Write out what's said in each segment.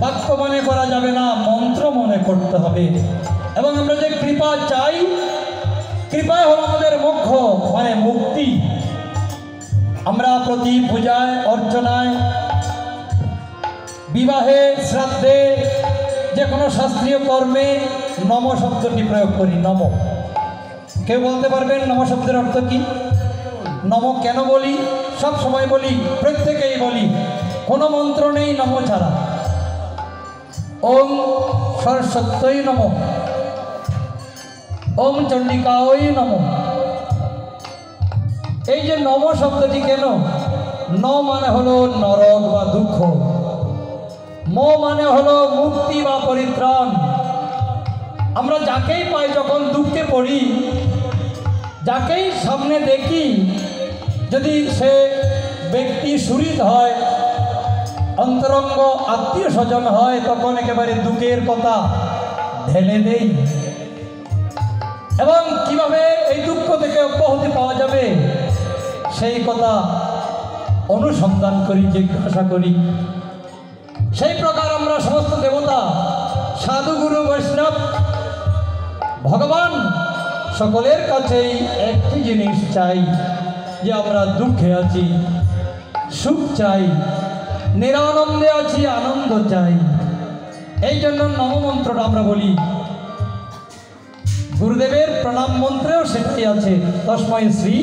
বাক্য মনে করা যাবে না, মন্ত্র মনে করতে হবে। এবং আমরা যে কৃপা চাই, কৃপায় হলো আমাদের মোক্ষ মানে মুক্তি। আমরা প্রতি পূজায়, অর্চনায়, বিবাহে, শ্রাদ্ধে, যে কোনো শাস্ত্রীয় কর্মে নম শব্দটি প্রয়োগ করি। নম, কেউ বলতে পারবেন নম শব্দের অর্থ কি? নম কেন বলি? সব সময় বলি, প্রত্যেকেই বলি, কোনো মন্ত্র নেই নম ছাড়া। ওম সরস্বত্যই নম, ওম চণ্ডিকায় নম। এই যে নম শব্দটি কেন? ন মানে হলো নরক বা দুঃখ, ম মানে হলো মুক্তি বা পরিত্রাণ। আমরা যাকেই পাই, যখন দুঃখে পড়ি, যাকেই সামনে দেখি, যদি সে ব্যক্তি সুহৃদ হয়, অন্তরঙ্গ আত্মীয় স্বজন হয়, তখন একেবারে দুঃখের কথা ঢেলে দেই। এবং কিভাবে এই দুঃখ থেকে অব্যাহতি পাওয়া যাবে সেই কথা অনুসন্ধান করি, জিজ্ঞাসা করি। সেই প্রকার আমরা সমস্ত দেবতা, সাধুগুরু, বৈষ্ণব, ভগবান সকলের কাছেই একটি জিনিস চাই, যে আমরা দুঃখে আছি, সুখ চাই, নিরানন্দে আছি, আনন্দ চাই। এই জন্য নবমন্ত্রটা আমরা বলি। গুরুদেবের প্রণাম মন্ত্রেও সেটাই আছে, তস্মৈ শ্রী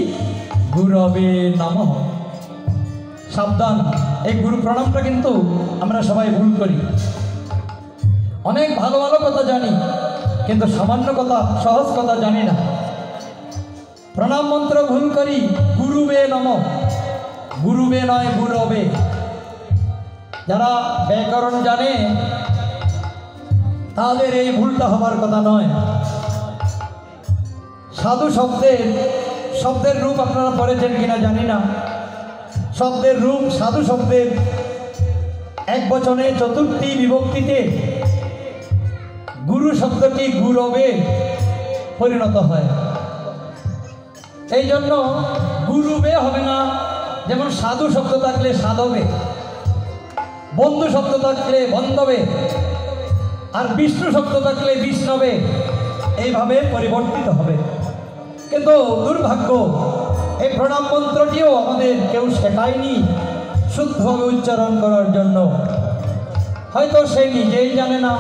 গুরবে নমঃ। সাবধান, এই গুরু প্রণামটা কিন্তু আমরা সবাই ভুল করি। অনেক ভালো ভালো কথা জানি, কিন্তু সামান্য কথা, সহজ কথা জানি না। প্রণাম মন্ত্র ভুল করি, গুরুবে নমঃ, গুরুবে নয় গুরবে। যারা ব্যাকরণ জানে তাদের এই ভুলটা হবার কথা নয়। সাধু শব্দের রূপ আপনারা পড়েছেন কিনা জানি না। শব্দের রূপ, সাধু শব্দের এক বচনে চতুর্থী বিভক্তিতে গুরু শব্দটি গুরবে পরিণত হয়। এই জন্য গুরুবে হবে না। যেমন সাধু শব্দ থাকলে সাধবে, বন্ধু শব্দ থাকলে বন্ধবে, আর বিষ্ণু শব্দ থাকলে বিষ্ণবে, এইভাবে পরিবর্তিত হবে। কিন্তু দুর্ভাগ্য, এই প্রণাম মন্ত্রটিও আমাদের কেউ শেখায়নি শুদ্ধভাবে উচ্চারণ করার জন্য। হয়তো সে নিজেই জানে না।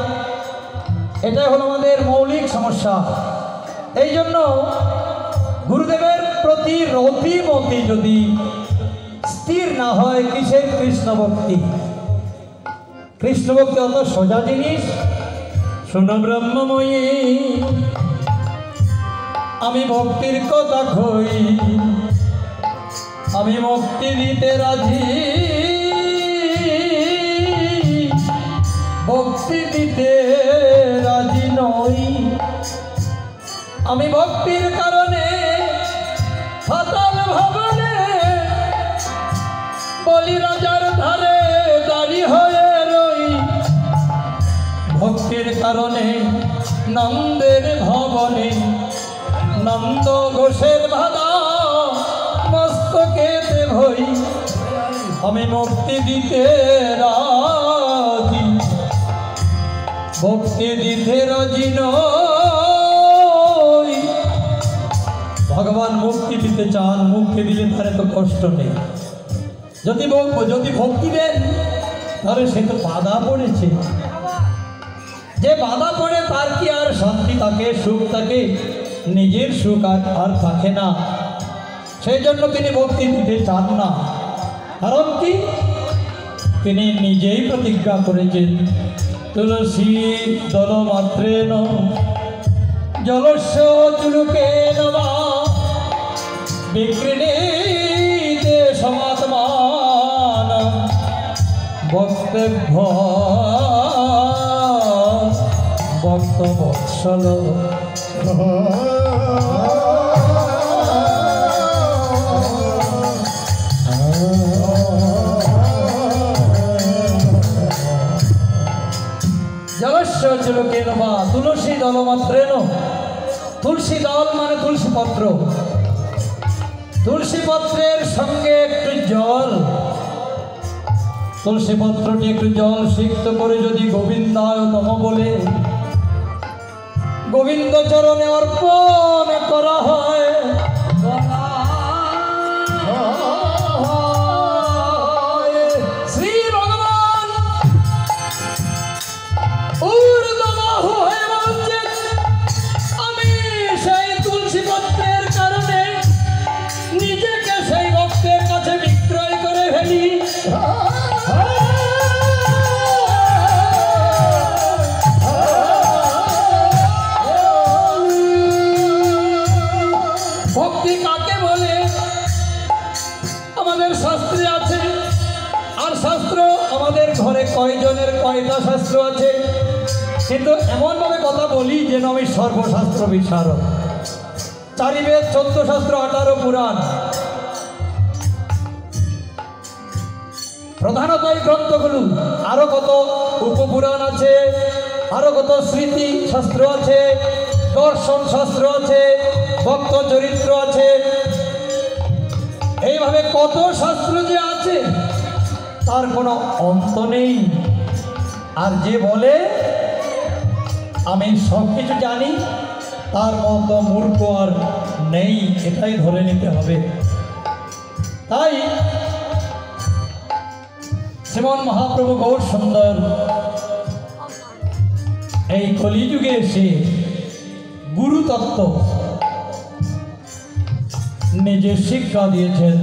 এটাই হলো আমাদের মৌলিক সমস্যা। এই জন্য গুরুদেবের প্রতি রতিমতি যদি স্থির না হয়, কিসের কৃষ্ণ ভক্তি? কৃষ্ণ ভক্তি অত সোজা জিনিস। শোনো ব্রহ্মময়ী, আমি ভক্তির কথা কই, আমি মুক্তি দিতে রাজি, ভক্তি দিতে রাজি নই। আমি ভক্তির কারণে ফাতাল ভবনে বলি রাজার ধারে দাঁড়ি হয়ে রই। ভক্তির কারণে নন্দের ভবনে নন্দ ঘোষের বাধা মস্তকেতে ভই। আমি মুক্তি দিতে রাজি, ভক্তি দিতে রাজি নই। ভগবান মুক্তি দিতে চান, মুক্তি দিলে তার তো কষ্ট নেই। যদি ভক্তি দেন তাহলে সে তো বাধা পড়েছে। যে বাধা পড়ে তার কি আর শান্তি থাকে, সুখ থাকে? নিজের সুখ আর থাকে না। সেই জন্য তিনি ভক্তি দিতে চান না। কারণ কি? তিনি নিজেই প্রতিজ্ঞা করেছেন, তুলসী দলমাত্রেণ জলস্য চুলুকেন বা বিক্রীণীতে সমাত্মানঃ বক্তব্য ভক্তবৎসল। জলস্য চুলকেন বা তুলসী দলমাত্রেণ। তুলসী দল মানে তুলসী পত্র। তুলসী পত্রের সঙ্গে একটু জল, তুলসী পত্রটি একটু জল সিক্ত করে যদি গোবিন্দায় নম বলে গোবিন্দ চরণে অর্পণ করা হয়, শ্রী ভগবান ঊর্ধ্ববাহু হয়ে বলছেন, আমি সেই তুলসী পত্রের কারণে নিজেকে সেই ভক্তের কাছে বিক্রয় করে ফেলি। ভক্তি কাকে বলে আমাদের শাস্ত্রে আছে, আর শাস্ত্র আমাদের ঘরে কয়জনের কয়টা শাস্ত্র আছে, কিন্তু এমনভাবে কথা বলি যেন আমি সর্বশাস্ত্র বিশারদ। 4 বেদ, 14 শাস্ত্র, 18 পুরাণ, প্রধানত এই গ্রন্থগুলো। আরো কত উপপুরাণ আছে, আরো কত স্মৃতি শাস্ত্র আছে, দর্শন শাস্ত্র আছে, ভক্ত চরিত্র আছে, এইভাবে কত শাস্ত্র যে আছে তার কোনো অন্ত নেই। আর যে বলে আমি সব কিছু জানি, তার মতো মূর্খ আর নেই, এটাই ধরে নিতে হবে। তাই শ্রীমন মহাপ্রভু গৌর সুন্দর এই কলিযুগে এসে গুরু তত্ত্ব নিজে শিক্ষা দিয়েছেন।